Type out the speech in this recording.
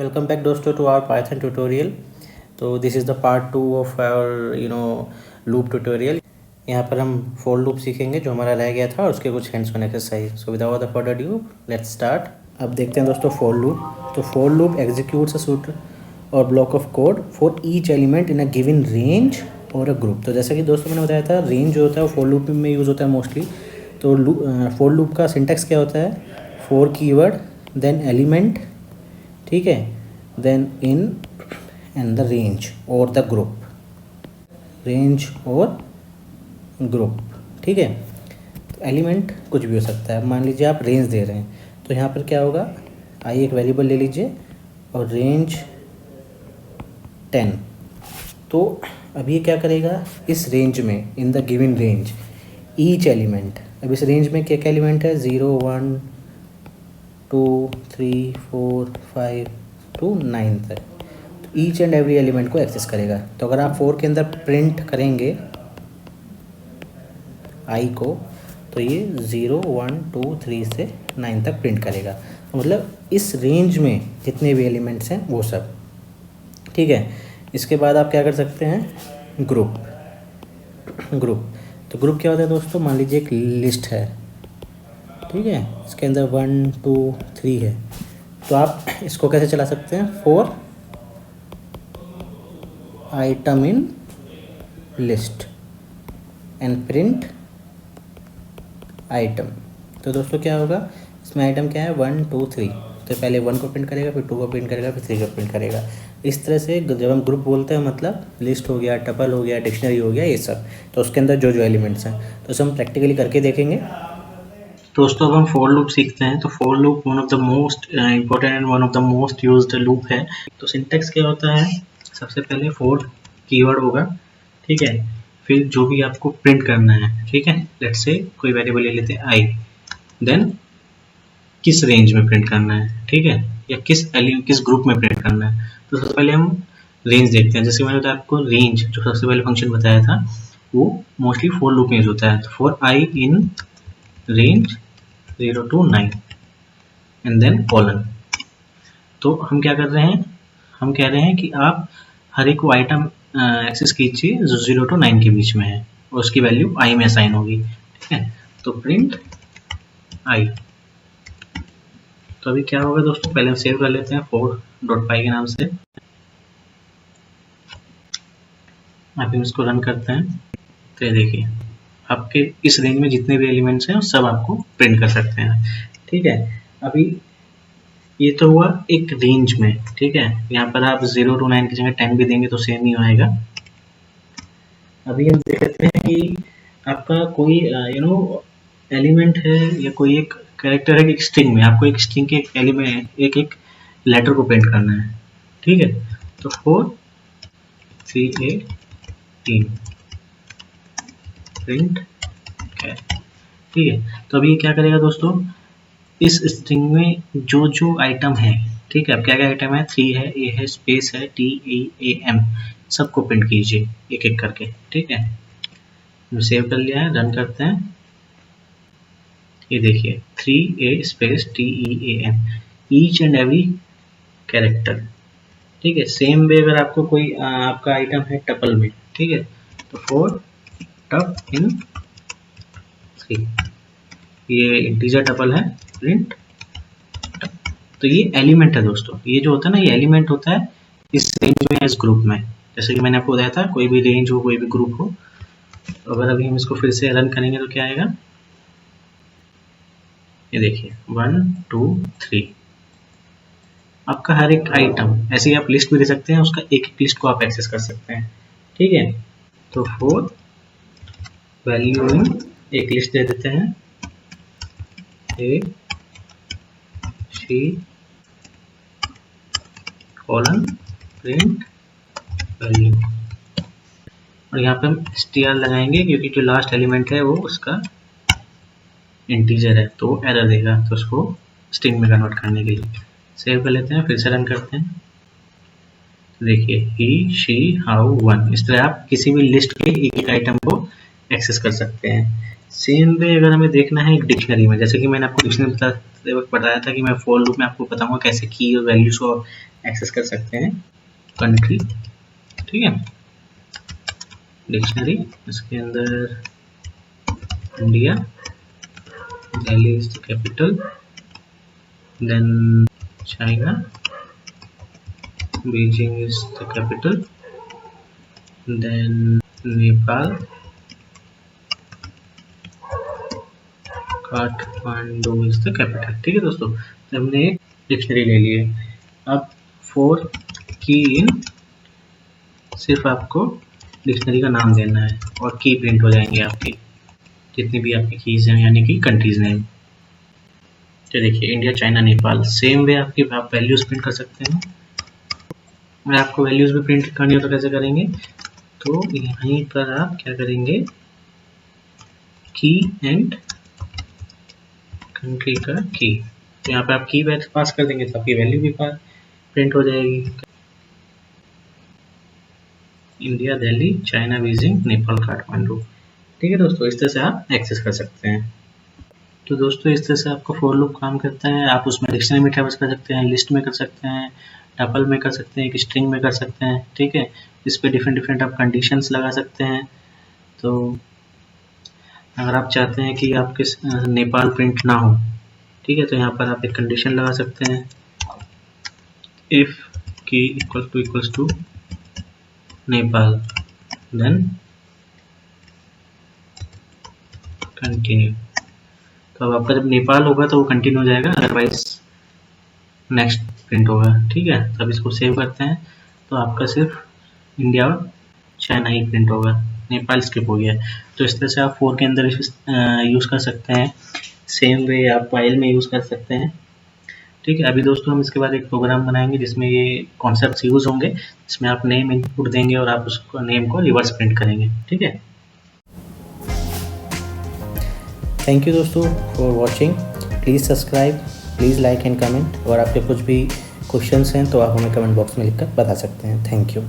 Welcome back दोस्तों to our Python tutorial. तो this is the part 2 of our loop tutorial. यहाँ पर हम for loop सीखेंगे जो हमारा रह गया था और उसके कुछ hands on exercise. So without further ado, let's start. अब देखते हैं दोस्तों for loop. तो for loop executes a suit or block of code for each element in a given range or a group. तो जैसा कि दोस्तों मैंने बताया था range जो होता है वो for loop में यूज़ होता है मोस्टली. तो for loop का syntax क्या होता है? for keyword then element, ठीक है, then in and the range और द ग्रुप, रेंज और ग्रुप, ठीक है. तो एलिमेंट कुछ भी हो सकता है. मान लीजिए आप रेंज दे रहे हैं तो यहाँ पर क्या होगा, आई एक वेरिएबल ले लीजिए और रेंज 10. तो अब ये क्या करेगा, इस रेंज में in the given range each element, अब इस रेंज में क्या क्या एलिमेंट है, 0 1 2 3 4 5 to 9 तक. तो ईच एंड एवरी एलिमेंट को एक्सेस करेगा. तो अगर आप 4 के अंदर प्रिंट करेंगे आई को तो ये 0 1 2 3 से 9 तक प्रिंट करेगा. तो मतलब इस रेंज में जितने भी एलिमेंट्स हैं वो सब, ठीक है. इसके बाद आप क्या कर सकते हैं, ग्रुप. तो ग्रुप क्या होता है दोस्तों, मान लीजिए एक लिस्ट है, ठीक है, इसके अंदर 1 2 3 है. तो आप इसको कैसे चला सकते हैं, for item in list and print item. तो दोस्तों क्या होगा, इसमें आइटम क्या है, 1 2 3. तो पहले 1 को प्रिंट करेगा, फिर 2 को प्रिंट करेगा, फिर 3 को प्रिंट करेगा. इस तरह से जब हम ग्रुप बोलते हैं मतलब लिस्ट हो गया, टपल हो गया, डिक्शनरी हो गया, ये सब. तो उसके अंदर जो जो एलिमेंट्स हैं तो उसे हम प्रैक्टिकली करके देखेंगे. दोस्तों अब हम फॉर लूप सीखते हैं. तो for loop one of the most important and one of the most used loop है. तो सिंटैक्स क्या होता है, सबसे पहले फॉर कीवर्ड होगा, ठीक है, फिर जो भी आपको प्रिंट करना है, ठीक है, लेट्स से कोई वेरिएबल ले लेते हैं आई, देन किस रेंज में प्रिंट करना है, ठीक है, या किस ग्रुप में प्रिंट करना है. तो सबसे पहले हम रेंज देखते हैं. जैसे मैंने बताया आपको, रेंज जो सबसे पहले फंक्शन बताया था वो मोस्टली फॉर लूप में यूज होता है. तो for I in range 0 to 9 and then colon. तो हम क्या कर रहे हैं, हम कह रहे हैं कि आप हर एक को आइटम एक्सेस कीजिए जो 0 to 9 के बीच में है और उसकी वैल्यू आई में असाइन होगी, ठीक है. तो प्रिंट आई. तो अभी क्या होगा दोस्तों, पहले हम सेव कर लेते हैं for.py के नाम से. अभी इसको रन करते हैं. तो ये देखिए आपके इस रेंज में जितने भी एलिमेंट्स हैं सब आपको प्रिंट कर सकते हैं, ठीक है. अभी ये तो हुआ एक रेंज में, ठीक है. यहाँ पर आप 0 to 9 की जगह 10 भी देंगे तो सेम ही आएगा. अभी हम देखते हैं कि आपका कोई एलिमेंट है या कोई एक कैरेक्टर है, एक स्ट्रिंग में आपको एक स्ट्रिंग के एलिमेंट एक लेटर को प्रिंट करना है, ठीक है. तो 4 3 8 3 प्रिंट, ठीक है. तो अभी क्या करेगा दोस्तों, इस स्ट्रिंग में जो जो आइटम है, ठीक है, अब क्या क्या आइटम है, 3 है, ए है, स्पेस है, TEAM, सबको प्रिंट कीजिए एक एक करके, ठीक है. सेव कर लिया है, रन करते हैं. ये देखिए 3A space TEAM, each and every character, ठीक है. सेम वे अगर आपको कोई आपका आइटम है टपल में, ठीक है, तो फॉर टप इन 3, ये इंटीजर टपल है, प्रिंट. तो ये एलिमेंट है दोस्तों, ये जो होता है ना, ये एलिमेंट होता है इस रेंज में, इस ग्रुप में. जैसे कि मैंने आपको बताया था, कोई भी रेंज हो, कोई भी ग्रुप हो. तो अगर अभी हम इसको फिर से रन करेंगे तो क्या आएगा, ये देखिए 1 2 3. आपका हर एक आइटम, ऐसे ही आप लिस्ट भी दे सकते हैं, उसका एक एक लिस्ट को आप एक्सेस कर सकते हैं, ठीक है. तो फॉर वैल्यू इन, एक लिस्ट दे देते हैं, ए सी कॉलन प्रिंट वैल्यू. और यहाँ पे हम str लगाएंगे क्योंकि जो लास्ट एलिमेंट है वो उसका इंटीजर है तो एरर देगा, तो उसको स्ट्रिंग में कन्वर्ट करने के लिए. सेव कर लेते हैं, फिर से रन करते हैं. देखिए ही शी हाउ वन, इस तरह आप किसी भी लिस्ट के एक एक आइटम को एक्सेस कर सकते हैं। सेम वे अगर हमें देखना है एक डिक्शनरी में, जैसे कि मैंने आपको डिक्शनरी बताते वक्त बताया था कि मैं फॉर लूप में आपको बताऊंगा कैसे की और वैल्यूज को एक्सेस कर सकते हैं। कंट्री, ठीक है, डिक्शनरी, इसके अंदर India, Delhi is the capital, then China, Beijing is the capital, then Nepal, Kathmandu is the capital. ठीक है दोस्तों, तो हमने एक डिक्शनरी ले ली है। अब फॉर की इन, सिर्फ आपको डिक्शनरी का नाम देना है और की प्रिंट हो जाएंगे आपकी, जितनी भी आपकी कीज हैं, यानी कि कंट्रीज नेम। तो देखिए India, China, Nepal. Same way आपकी आप वैल्यूज प्रिंट कर सकते हैं। अगर आपको वैल्यूज भी प्रिंट करनी हो तो कैसे करेंगे, तो यहीं पर आप क्या करेंगे, की एंड कंट्री का की, तो यहाँ पे आप की पास कर देंगे तो आपकी वैल्यू भी प्रिंट हो जाएगी। India, Delhi, China, Beijing, Nepal, Kathmandu. ठीक है दोस्तों, इस तरह से आप एक्सेस कर सकते हैं। तो दोस्तों इस तरह से आपका फॉर लूप काम करता है। आप उसमें डिक्शनरी में ट्रैवर्स कर सकते हैं, लिस्ट में कर सकते हैं, टपल में कर सकते हैं, एक स्ट्रिंग में कर सकते हैं। ठीक है, इस पर डिफरेंट आप कंडीशंस लगा सकते हैं। तो अगर आप चाहते हैं कि आपके नेपाल प्रिंट ना हो, ठीक है, तो यहाँ पर आप एक कंडीशन लगा सकते हैं, if key equals to Nepal, then continue. तो अब आपका जब नेपाल होगा तो वो कंटिन्यू हो जाएगा, अदरवाइज नेक्स्ट प्रिंट होगा। ठीक है, तब इसको सेव करते हैं तो आपका सिर्फ इंडिया और चाइना ही प्रिंट होगा, नेपाल स्किप हो गया। तो इस तरह से आप फॉर के अंदर यूज़ कर सकते हैं। सेम वे आप वाइल में यूज़ कर सकते हैं। ठीक है, अभी दोस्तों हम इसके बाद एक प्रोग्राम बनाएंगे जिसमें ये कॉन्सेप्ट यूज़ होंगे, जिसमें आप नेम इनपुट देंगे और आप उसको नेम को रिवर्स प्रिंट करेंगे। ठीक है, थैंक यू दोस्तों for watching. Please subscribe, please like and comment, और आपके कुछ भी क्वेश्चंस हैं तो आप हमें कमेंट बॉक्स में लिखकर बता सकते हैं। Thank you.